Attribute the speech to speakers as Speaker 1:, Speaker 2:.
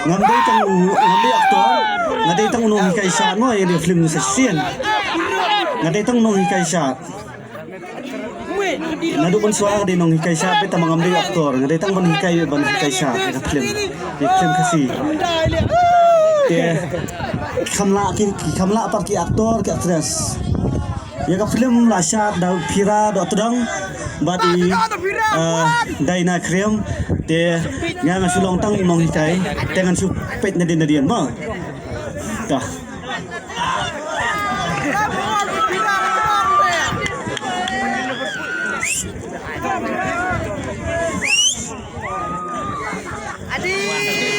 Speaker 1: ngambil aktor ngadai tang unong hikai shad mo ay film sa scene ngadai tang unong hikai shad nadukon suara din nong hikai shad beta mengambil aktor ngadai tang ban hikai shad na film kasi kamla parki aktor ke aktris ya ka film la shad da pira do tudang badi daina krem te nga sulong tang nong hikai tengan su pet na din mo ta
Speaker 2: Adi